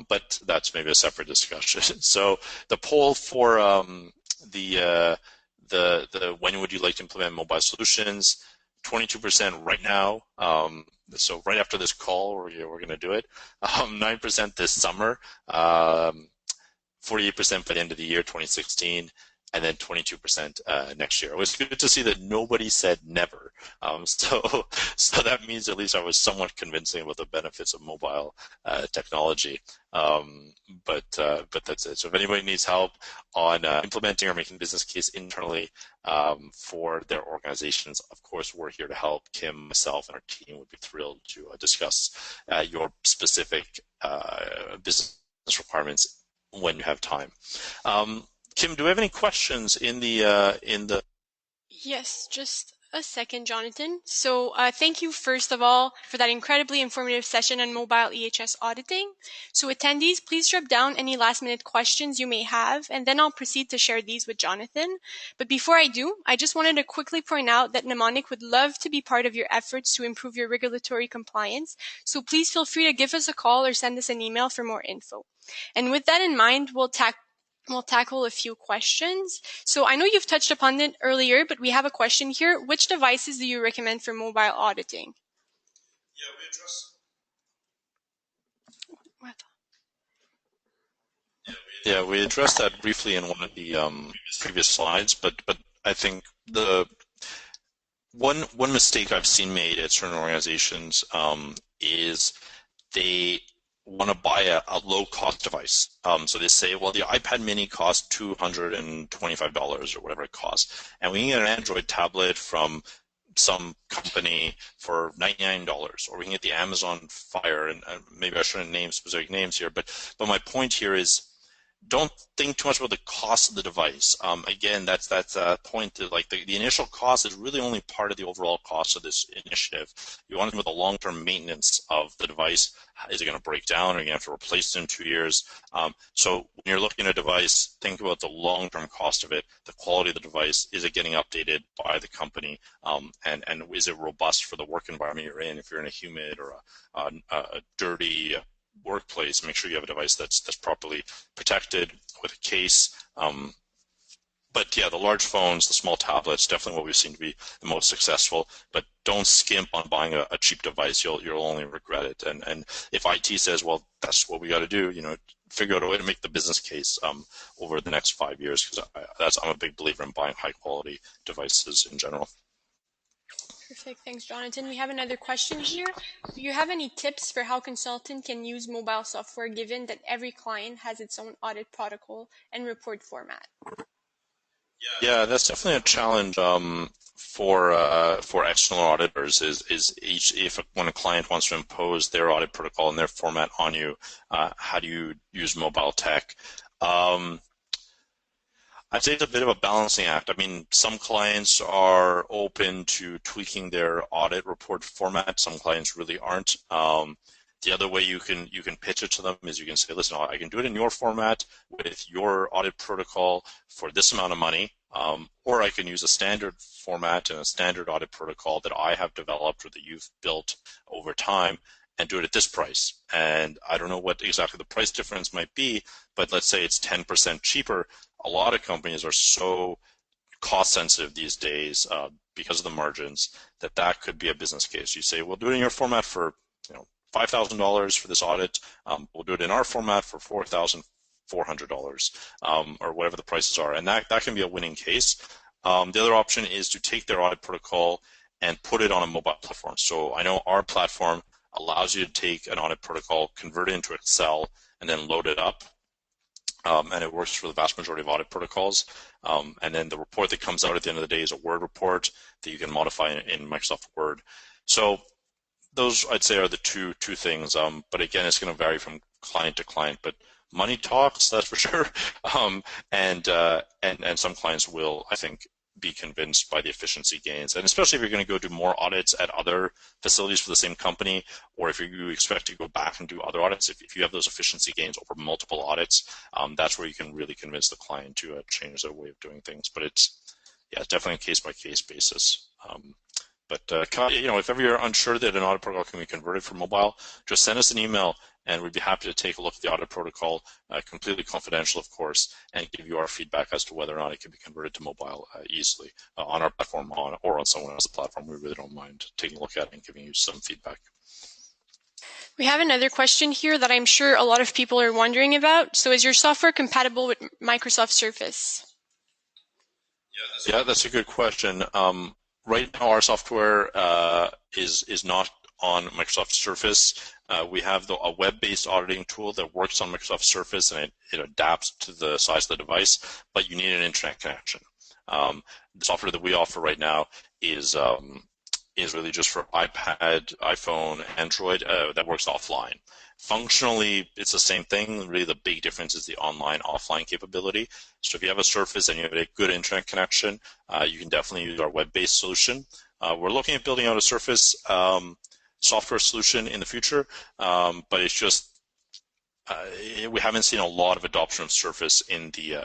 Speaker 2: but that's maybe a separate discussion. So the poll for the when would you like to implement mobile solutions? 22% right now. So right after this call, we're going to do it. 9% this summer. 48% by the end of the year, 2016. And then 22% next year. It was good to see that nobody said never. So that means at least I was somewhat convincing about the benefits of mobile technology. But that's it. So if anybody needs help on implementing or making business case internally for their organizations, of course, we're here to help. Kim, myself, and our team would be thrilled to discuss your specific business requirements when you have time. Kim, do we have any questions in the?
Speaker 1: Yes, just A second, Jonathan. So thank you, first of all, for that incredibly informative session on mobile EHS auditing. So attendees, please drop down any last-minute questions you may have, and then I'll proceed to share these with Jonathan. But before I do, I just wanted to quickly point out that Mnemonic would love to be part of your efforts to improve your regulatory compliance. So please feel free to give us a call or send us an email for more info. And with that in mind, we'll tackle a few questions. So I know you've touched upon it earlier, but we have a question here. Which devices do you recommend for mobile auditing?
Speaker 2: Yeah, we addressed that briefly in one of the previous slides, but I think the one mistake I've seen made at certain organizations is they want to buy a low-cost device. So they say, well, the iPad mini costs $225 or whatever it costs, and we can get an Android tablet from some company for $99, or we can get the Amazon Fire, and maybe I shouldn't name specific names here, but my point here is don't think too much about the cost of the device. Again, that's a point that, like, the initial cost is really only part of the overall cost of this initiative. You want to think about the long-term maintenance of the device. Is it going to break down? Are you going to have to replace it in 2 years? So when you're looking at a device, think about the long-term cost of it, the quality of the device. Is it getting updated by the company? And is it robust for the work environment you're in? If you're in a humid or a dirty workplace, make sure you have a device that's properly protected with a case. But yeah, the large phones, the small tablets, definitely what we've seen to be the most successful. But don't skimp on buying a cheap device. You'll only regret it. And if IT says, well, that's what we got to do, figure out a way to make the business case over the next 5 years, because I'm a big believer in buying high quality devices in general.
Speaker 1: Perfect. Thanks, Jonathan. We have another question here. Do you have any tips for how consultant can use mobile software given that every client has its own audit protocol and report format?
Speaker 2: Yeah, that's definitely a challenge for external auditors. When a client wants to impose their audit protocol and their format on you, how do you use mobile tech? I'd say it's a bit of a balancing act. I mean, some clients are open to tweaking their audit report format. Some clients really aren't. The other way you can pitch it to them is you can say, listen, I can do it in your format with your audit protocol for this amount of money, or I can use a standard format and a standard audit protocol that I have developed or that you've built over time and do it at this price. And I don't know what exactly the price difference might be, but let's say it's 10% cheaper. A lot of companies are so cost sensitive these days because of the margins that could be a business case. You say, we'll do it in your format for $5,000 for this audit. We'll do it in our format for $4,400 or whatever the prices are. And that can be a winning case. The other option is to take their audit protocol and put it on a mobile platform. So I know our platform allows you to take an audit protocol, convert it into Excel, and then load it up. And it works for the vast majority of audit protocols. And then the report that comes out at the end of the day is a Word report that you can modify in Microsoft Word. So those, I'd say, are the two things. But again, it's going to vary from client to client. But money talks, that's for sure. And some clients will, I think, be convinced by the efficiency gains. And especially if you're going to go do more audits at other facilities for the same company, or if you expect to go back and do other audits, if you have those efficiency gains over multiple audits, that's where you can really convince the client to change their way of doing things. But it's definitely a case-by-case basis. But if ever you're unsure that an audit protocol can be converted from mobile, just send us an email, and we'd be happy to take a look at the audit protocol, completely confidential, of course, and give you our feedback as to whether or not it can be converted to mobile easily on our platform or on someone else's platform. We really don't mind taking a look at it and giving you some feedback.
Speaker 1: We have another question here that I'm sure a lot of people are wondering about. So is your software compatible with Microsoft Surface?
Speaker 2: Yeah, that's a good question. Right now, our software is not on Microsoft Surface. We have a web-based auditing tool that works on Microsoft Surface, and it adapts to the size of the device, but you need an internet connection. The software that we offer right now is is really just for iPad, iPhone, Android that works offline. Functionally, it's the same thing. Really, the big difference is the online-offline capability. So if you have a Surface and you have a good internet connection, you can definitely use our web-based solution. We're looking at building out a Surface software solution in the future, but it's just we haven't seen a lot of adoption of Surface in the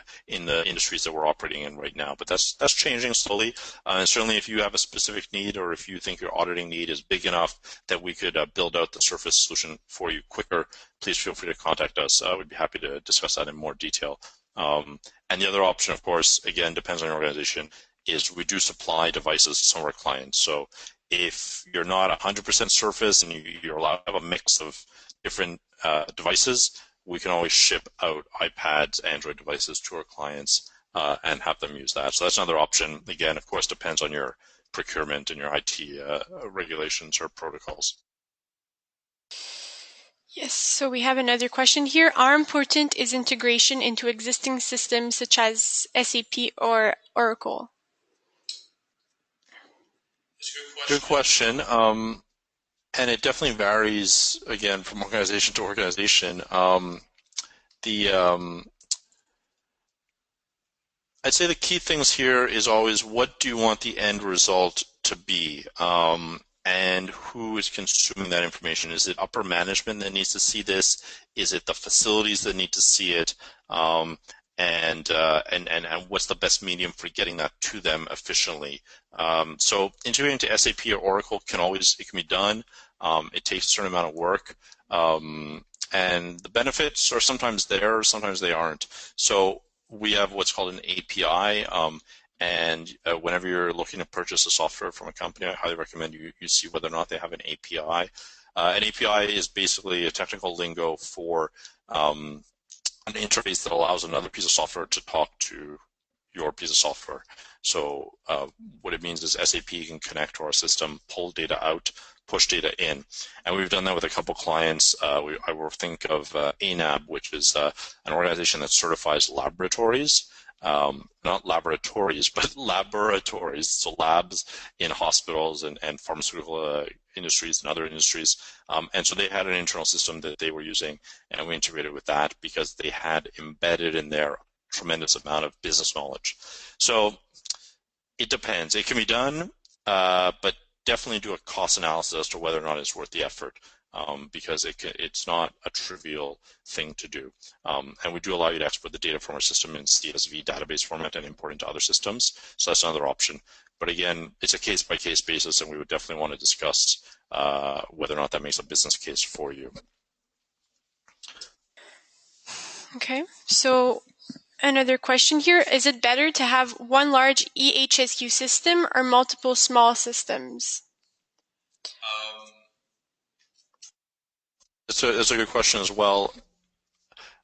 Speaker 2: industries that we're operating in right now. But that's changing slowly. And certainly, if you have a specific need, or if you think your auditing need is big enough that we could build out the Surface solution for you quicker, please feel free to contact us. We'd be happy to discuss that in more detail. And the other option, of course, again, depends on your organization, is we do supply devices to some of our clients. So if you're not 100% Surface and you're allowed to have a mix of different devices, we can always ship out iPads, Android devices to our clients and have them use that. So that's another option. Again, of course, depends on your procurement and your IT regulations or protocols.
Speaker 1: Yes, so we have another question here. How important is integration into existing systems such as SAP or Oracle?
Speaker 2: Good question. And it definitely varies, again, from organization to organization. I'd say the key things here is always, what do you want the end result to be? And who is consuming that information? Is it upper management that needs to see this? Is it the facilities that need to see it? And what's the best medium for getting that to them efficiently? So integrating to SAP or Oracle it can be done. It takes a certain amount of work. And the benefits are sometimes there, sometimes they aren't. So we have what's called an API. And whenever you're looking to purchase a software from a company, I highly recommend you see whether or not they have an API. An API is basically a technical lingo for an interface that allows another piece of software to talk to your piece of software. So what it means is SAP can connect to our system, pull data out, push data in. And we've done that with a couple clients. I will think of ANAB, which is an organization that certifies laboratories. Not laboratories, but laboratories, so labs in hospitals and pharmaceutical industries and other industries. And so they had an internal system that they were using, and we integrated with that because they had embedded in there a tremendous amount of business knowledge. So it depends. It can be done, but definitely do a cost analysis as to whether or not it's worth the effort. Because it's not a trivial thing to do. And we do allow you to export the data from our system in CSV database format and import into other systems. So that's another option. But again, it's a case-by-case basis, and we would definitely want to discuss whether or not that makes a business case for you.
Speaker 1: Okay, so another question here. Is it better to have one large EHSQ system or multiple small systems?
Speaker 2: That's a good question as well.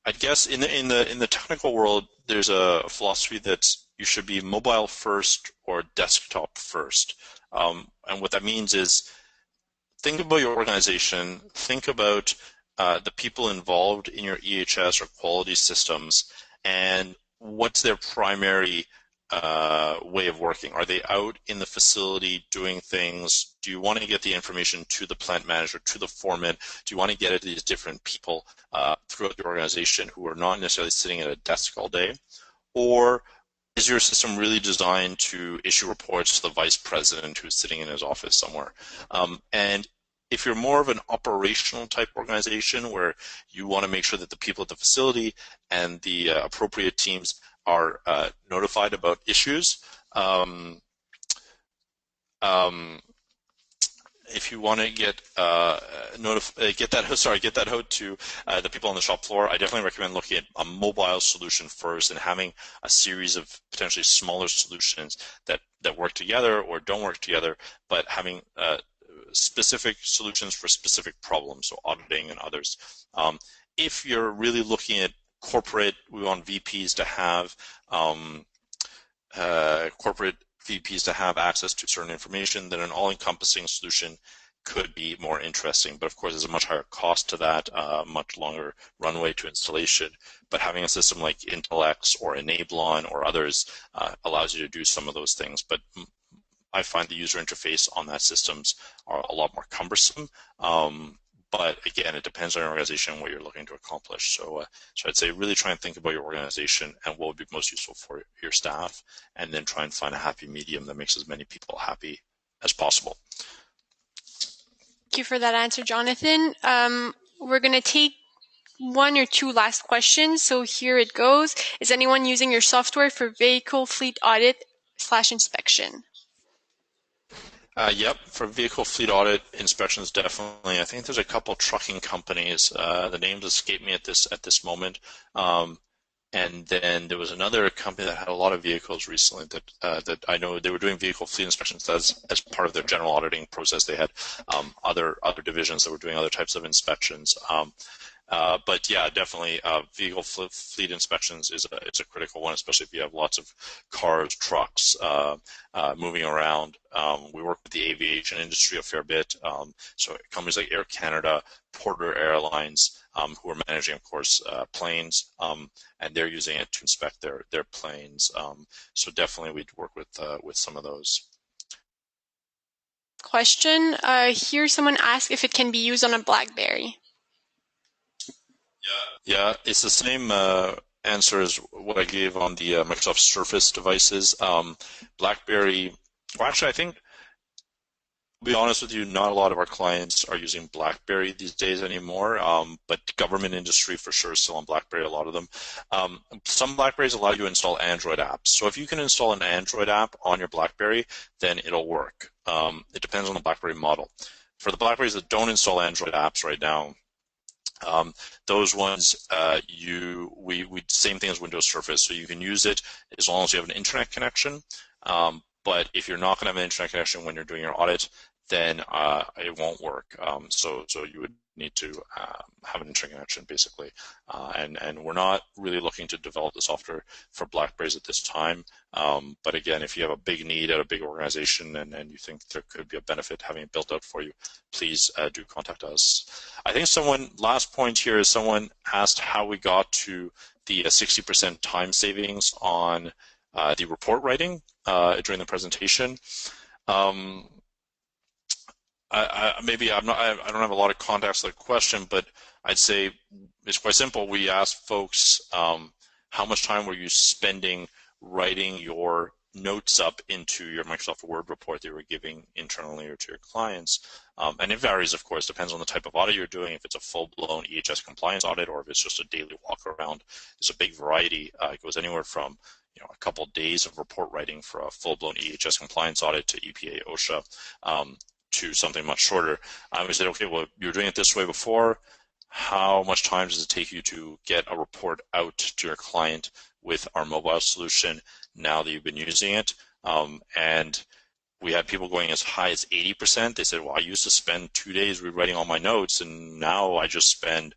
Speaker 2: I guess in the technical world, there's a philosophy that you should be mobile first or desktop first. And what that means is, think about your organization, think about the people involved in your EHS or quality systems, and what's their primary way of working. Are they out in the facility doing things? Do you want to get the information to the plant manager, to the foreman? Do you want to get it to these different people throughout the organization who are not necessarily sitting at a desk all day? Or is your system really designed to issue reports to the vice president who's sitting in his office somewhere? And if you're more of an operational type organization where you want to make sure that the people at the facility and the appropriate teams are notified about issues, if you want to get that out to the people on the shop floor, I definitely recommend looking at a mobile solution first and having a series of potentially smaller solutions that work together or don't work together, but having specific solutions for specific problems, so auditing and others. If you're really looking at corporate, we want VPs to have access to certain information, then an all-encompassing solution could be more interesting. But of course, there's a much higher cost to that, much longer runway to installation. But having a system like Intellex or Enablon or others allows you to do some of those things. But I find the user interface on that systems are a lot more cumbersome. But again, it depends on your organization and what you're looking to accomplish. So I'd say really try and think about your organization and what would be most useful for your staff, and then try and find a happy medium that makes as many people happy as possible.
Speaker 1: Thank you for that answer, Jonathan. We're going to take one or two last questions. So here it goes. Is anyone using your software for vehicle fleet audit / inspection?
Speaker 2: Yep, for vehicle fleet audit inspections, definitely. I think there's a couple trucking companies. The names escape me at this moment. And then there was another company that had a lot of vehicles recently that I know they were doing vehicle fleet inspections as part of their general auditing process. They had other divisions that were doing other types of inspections. But yeah, definitely vehicle fleet inspections is a critical one, especially if you have lots of cars, trucks moving around. We work with the aviation industry a fair bit. So companies like Air Canada, Porter Airlines, who are managing, of course, planes, and they're using it to inspect their planes. So definitely we'd work with some of those.
Speaker 1: Question. Here someone asked if it can be used on a BlackBerry.
Speaker 2: Yeah, it's the same answer as what I gave on the Microsoft Surface devices. BlackBerry, well, actually, I think, to be honest with you, not a lot of our clients are using BlackBerry these days anymore, but government industry for sure is still on BlackBerry, a lot of them. Some BlackBerries allow you to install Android apps. So if you can install an Android app on your BlackBerry, then it'll work. It depends on the BlackBerry model. For the BlackBerries that don't install Android apps right now, those ones, same thing as Windows Surface. So you can use it as long as you have an internet connection. But if you're not going to have an internet connection when you're doing your audit, then it won't work. So you would need to have an internet connection, basically. And we're not really looking to develop the software for BlackBerries at this time. But again, if you have a big need at a big organization and you think there could be a benefit having it built out for you, please do contact us. I think last point here is someone asked how we got to the 60% time savings on the report writing during the presentation. I don't have a lot of context to the question, but I'd say it's quite simple. We asked folks how much time were you spending writing your notes up into your Microsoft Word report that you were giving internally or to your clients. And it varies, of course, depends on the type of audit you're doing, if it's a full-blown EHS compliance audit or if it's just a daily walk around. There's a big variety. It goes anywhere from a couple days of report writing for a full-blown EHS compliance audit to EPA, OSHA, to something much shorter. We said, okay, well, you were doing it this way before. How much time does it take you to get a report out to your client with our mobile solution now that you've been using it? And we had people going as high as 80%. They said, well, I used to spend 2 days rewriting all my notes, and now I just spend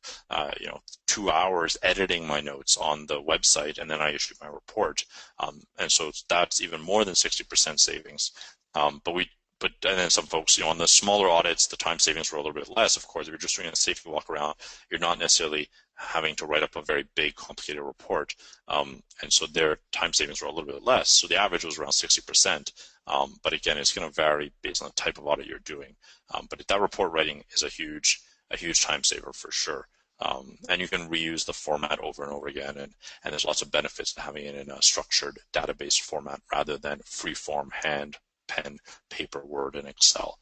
Speaker 2: 2 hours editing my notes on the website, and then I issue my report. And so that's even more than 60% savings. But and then some folks, on the smaller audits, the time savings were a little bit less. Of course, if you're just doing a safety walk around, you're not necessarily having to write up a very big, complicated report. And so their time savings were a little bit less. So the average was around 60%. But again, it's going to vary based on the type of audit you're doing. But that report writing is a huge time saver for sure. And you can reuse the format over and over again. And there's lots of benefits to having it in a structured database format rather than free-form hand, pen, paper, Word, and Excel.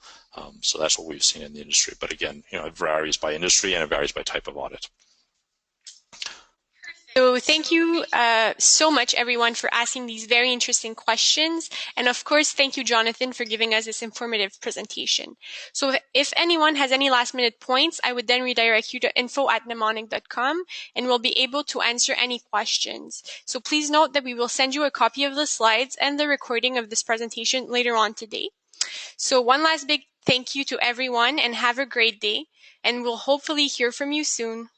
Speaker 2: So that's what we've seen in the industry. But again, it varies by industry and it varies by type of audit.
Speaker 1: So thank you so much, everyone, for asking these very interesting questions. And of course, thank you, Jonathan, for giving us this informative presentation. So if anyone has any last-minute points, I would then redirect you to info@mnemonic.com, and we'll be able to answer any questions. So please note that we will send you a copy of the slides and the recording of this presentation later on today. So one last big thank you to everyone, and have a great day. And we'll hopefully hear from you soon.